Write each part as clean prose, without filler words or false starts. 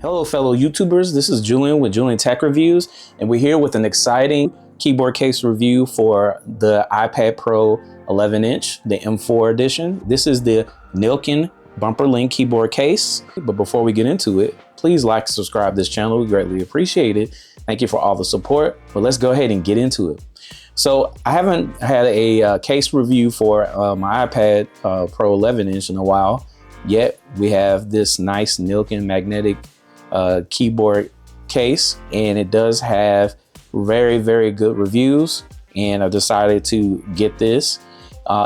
Hello, fellow YouTubers. This is Juleon with Juleon Tech Reviews, and we're here with an exciting keyboard case review for the iPad Pro 11-inch, the M4 edition. This is the Nillkin bumper link keyboard case. But before we get into it, please like and subscribe to this channel. We greatly appreciate it. Thank you for all the support. But let's go ahead and get into it. So I haven't had a case review for my iPad Pro 11-inch in a while. Yet we have this nice Nillkin magnetic keyboard case, and it does have very good reviews, and I decided to get this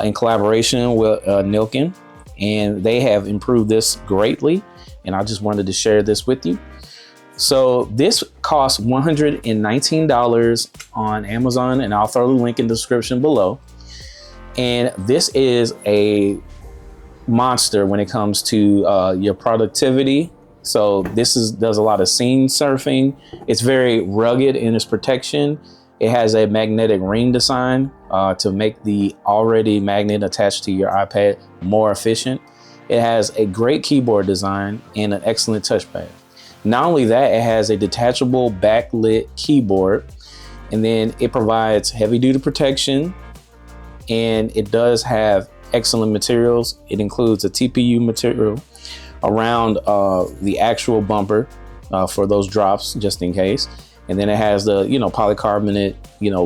in collaboration with Nillkin, and they have improved this greatly, and I just wanted to share this with you. So this costs $119 on Amazon, and I'll throw the link in the description below. And this is a monster when it comes to your productivity. So this does a lot of scene surfing. It's very rugged in its protection. It has a magnetic ring design to make the already magnet attached to your iPad more efficient. It has a great keyboard design and an excellent touchpad. Not only that, it has a detachable backlit keyboard, and then it provides heavy duty protection, and it does have excellent materials. It includes a TPU material around the actual bumper for those drops, just in case. And then it has the polycarbonate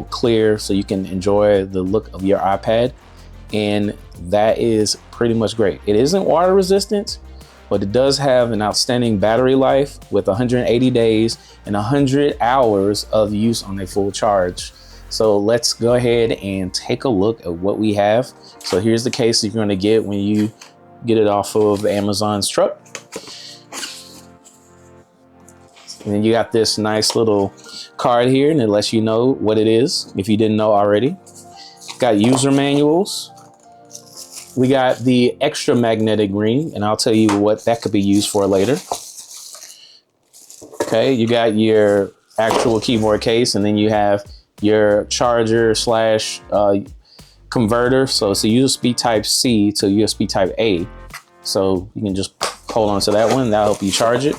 clear, so you can enjoy the look of your iPad, and that is pretty much great. It isn't water resistant, but it does have an outstanding battery life with 180 days and 100 hours of use on a full charge. So let's go ahead and take a look at what we have. So here's the case you're going to get when you get it off of Amazon's truck. And then you got this nice little card here, and it lets you know what it is if you didn't know already. Got user manuals. We got the extra magnetic ring, and I'll tell you what that could be used for later. Okay, you got your actual keyboard case, and then you have your charger slash converter. So it's a USB type C to USB type A. So you can just hold on to that one. That'll help you charge it.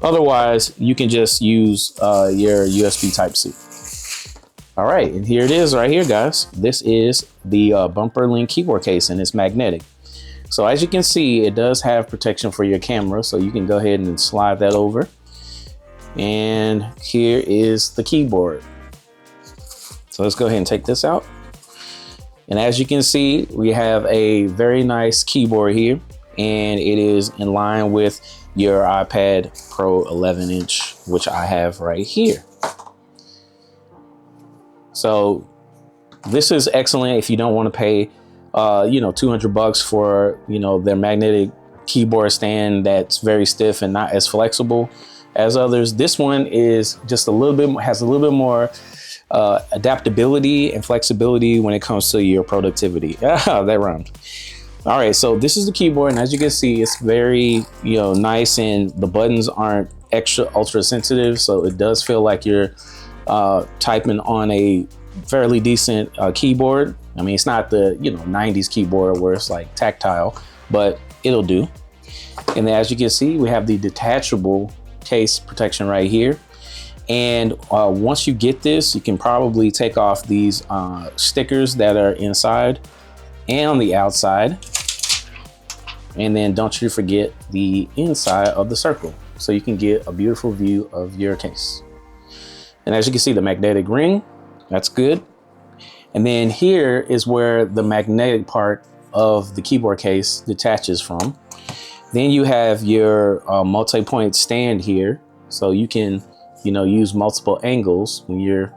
Otherwise, you can just use your USB type C. All right, and here it is right here, guys. This is the bumper link keyboard case, and it's magnetic. So as you can see, it does have protection for your camera. So you can go ahead and slide that over. And here is the keyboard. So let's go ahead and take this out. And as you can see, we have a very nice keyboard here, and it is in line with your iPad Pro 11-inch, which I have right here. So this is excellent if you don't want to pay, $200 for, their magnetic keyboard stand that's very stiff and not as flexible as others. This one is just has a little bit more adaptability and flexibility when it comes to your productivity. That rhymed. All right, so this is the keyboard, and as you can see, it's very nice, and the buttons aren't ultra sensitive, so it does feel like you're typing on a fairly decent keyboard. I mean, it's not the 90s keyboard where it's like tactile, but it'll do. And then as you can see, we have the detachable case protection right here. And once you get this, you can probably take off these stickers that are inside and on the outside. And then don't you forget the inside of the circle, so you can get a beautiful view of your case. And as you can see, the magnetic ring, that's good. And then here is where the magnetic part of the keyboard case detaches from. Then you have your multi-point stand here, so you can use multiple angles when you're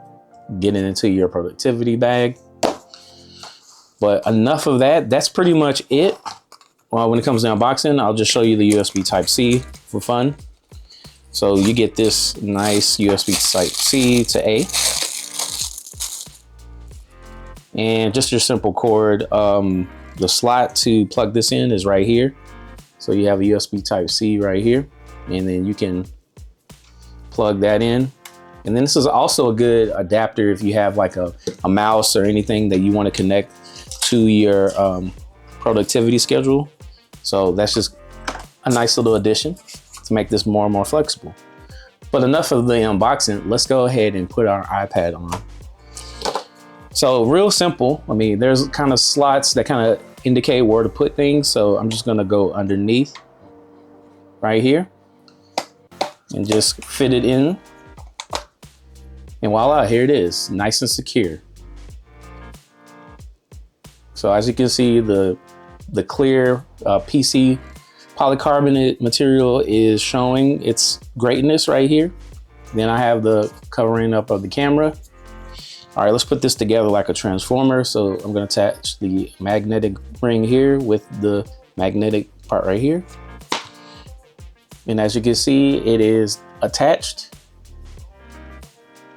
getting into your productivity bag. But enough of that. That's pretty much it. When it comes to unboxing, I'll just show you the USB type C for fun. So you get this nice USB type C to A. And just your simple cord. The slot to plug this in is right here. So you have a USB type C right here, and then you can plug that in. And then this is also a good adapter if you have like a mouse or anything that you want to connect to your productivity schedule. So that's just a nice little addition. to make this more and more flexible. But enough of the unboxing. Let's go ahead and put our iPad on. So real simple. I mean, there's kind of slots that kind of indicate where to put things. So I'm just gonna go underneath right here and just fit it in. And voila, here it is, nice and secure. So as you can see, the clear PC polycarbonate material is showing its greatness right here. Then I have the covering up of the camera. All right, let's put this together like a transformer. So I'm gonna attach the magnetic ring here with the magnetic part right here. And as you can see, it is attached.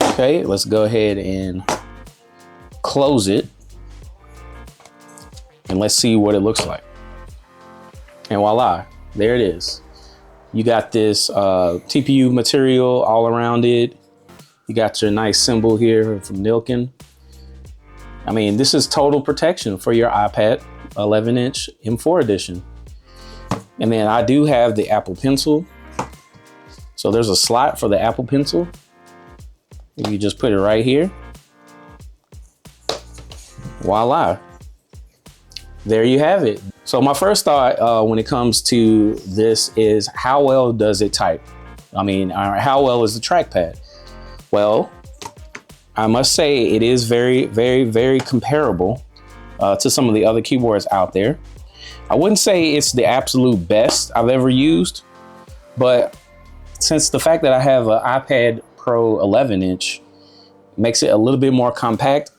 Okay, let's go ahead and close it. And let's see what it looks like. And voila, there it is. You got this TPU material all around it. You got your nice symbol here from Nillkin. I mean, this is total protection for your iPad 11-inch M4 edition. And then I do have the Apple Pencil. So there's a slot for the Apple Pencil. You just put it right here. Voila. There you have it. So my first thought when it comes to this is how well does it type? I mean, how well is the trackpad? Well, I must say it is very, very, very comparable to some of the other keyboards out there. I wouldn't say it's the absolute best I've ever used, but since the fact that I have an iPad Pro 11-inch makes it a little bit more compact,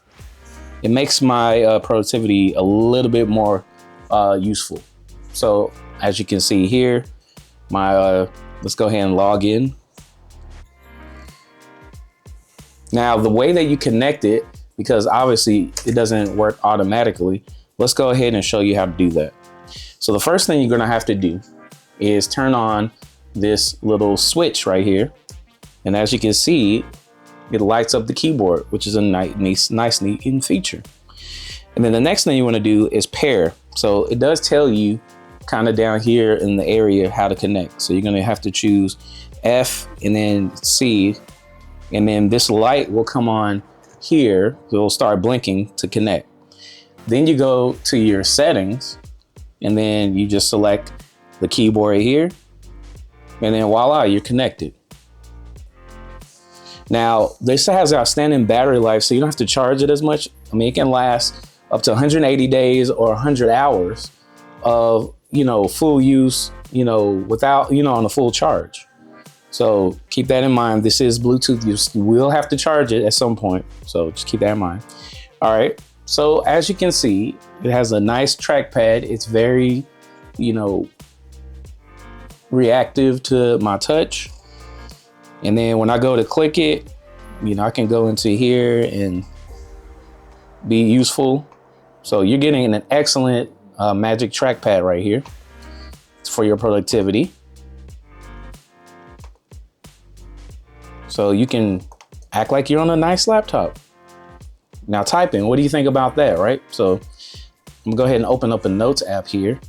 it makes my productivity a little bit more useful. So as you can see here, my let's go ahead and log in. Now the way that you connect it, because obviously it doesn't work automatically, let's go ahead and show you how to do that. So the first thing you're gonna have to do is turn on this little switch right here. And as you can see, it lights up the keyboard, which is a nice neat feature. And then the next thing you want to do is pair. So it does tell you kind of down here in the area how to connect. So you're going to have to choose F and then C, and then this light will come on here. It will start blinking to connect. Then you go to your settings, and then you just select the keyboard here, and then voila, you're connected. Now, this has outstanding battery life, so you don't have to charge it as much. I mean, it can last up to 180 days or 100 hours of, full use, without, on a full charge. So keep that in mind. This is Bluetooth. You will have to charge it at some point. So just keep that in mind. All right. So as you can see, it has a nice trackpad. It's very, reactive to my touch. And then when I go to click it, I can go into here and be useful. So you're getting an excellent Magic trackpad right here. It's for your productivity. So you can act like you're on a nice laptop. Now typing, what do you think about that, right? So I'm gonna go ahead and open up a Notes app here.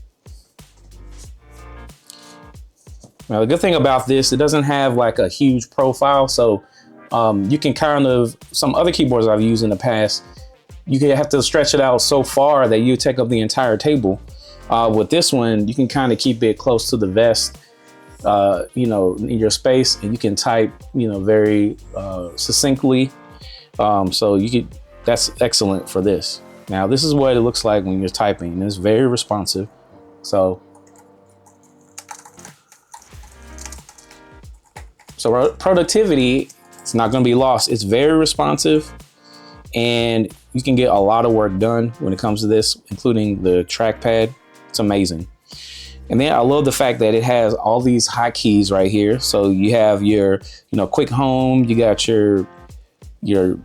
Now the good thing about this, it doesn't have like a huge profile. So you can some other keyboards I've used in the past, you can have to stretch it out so far that you take up the entire table. With this one, you can kind of keep it close to the vest, in your space, and you can type, very succinctly. So that's excellent for this. Now, this is what it looks like when you're typing, and it's very responsive. So productivity, it's not going to be lost. It's very responsive, and you can get a lot of work done when it comes to this, including the trackpad. It's amazing. And then I love the fact that it has all these hotkeys right here. So you have your, quick home. You got your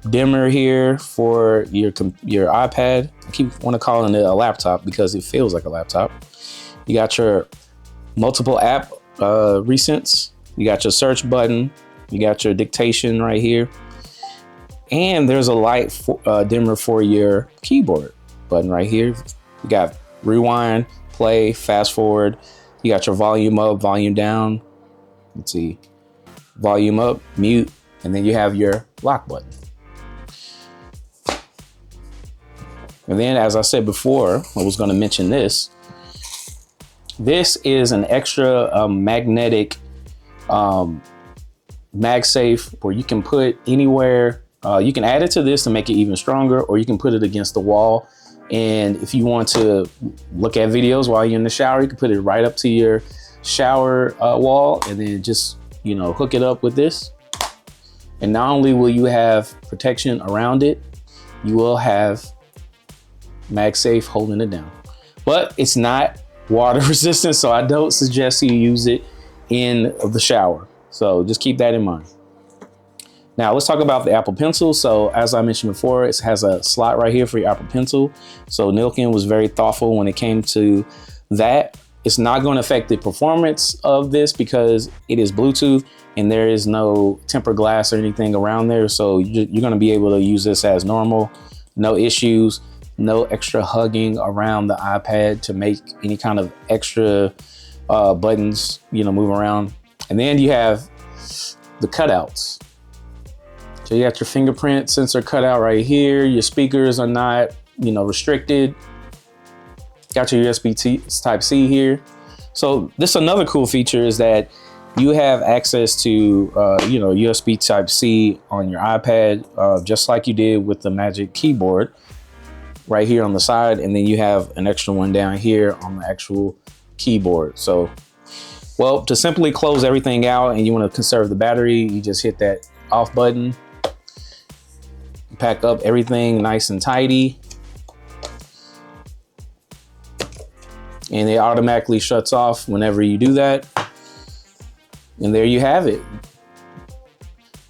dimmer here for your iPad. I keep want to call it a laptop because it feels like a laptop. You got your multiple app recents. You got your search button. You got your dictation right here. And there's a light dimmer for your keyboard button right here. You got rewind, play, fast forward. You got your volume up, volume down. Let's see, volume up, mute, and then you have your lock button. And then, as I said before, I was going to mention this. This is an extra magnetic MagSafe where you can put anywhere. You can add it to this to make it even stronger, or you can put it against the wall. And if you want to look at videos while you're in the shower, you can put it right up to your shower wall, and then just, you know, hook it up with this. And not only will you have protection around it, you will have MagSafe holding it down. But it's not water resistant, so I don't suggest you use it in the shower. So just keep that in mind. Now let's talk about the Apple Pencil. So as I mentioned before, it has a slot right here for your Apple Pencil. So Nillkin was very thoughtful when it came to that. It's not going to affect the performance of this because it is Bluetooth and there is no tempered glass or anything around there. So you're going to be able to use this as normal, no issues, no extra hugging around the iPad to make any kind of extra buttons, you know, move around. And then you have the cutouts. So you got your fingerprint sensor cutout right here. Your speakers are not, you know, restricted. Got your USB Type-C here. So this another cool feature is that you have access to, you know, USB Type-C on your iPad, just like you did with the Magic Keyboard right here on the side. And then you have an extra one down here on the actual keyboard. So, well, to simply close everything out and you want to conserve the battery, you just hit that off button, pack up everything nice and tidy, and it automatically shuts off whenever you do that. And there you have it.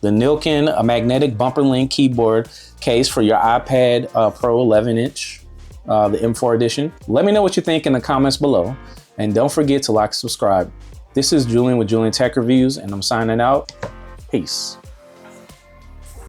The Nillkin, a magnetic bumper link keyboard case for your iPad Pro 11-inch, the M4 edition. Let me know what you think in the comments below. And don't forget to like and subscribe. This is Julian with Juleon Tech Reviews, and I'm signing out. Peace.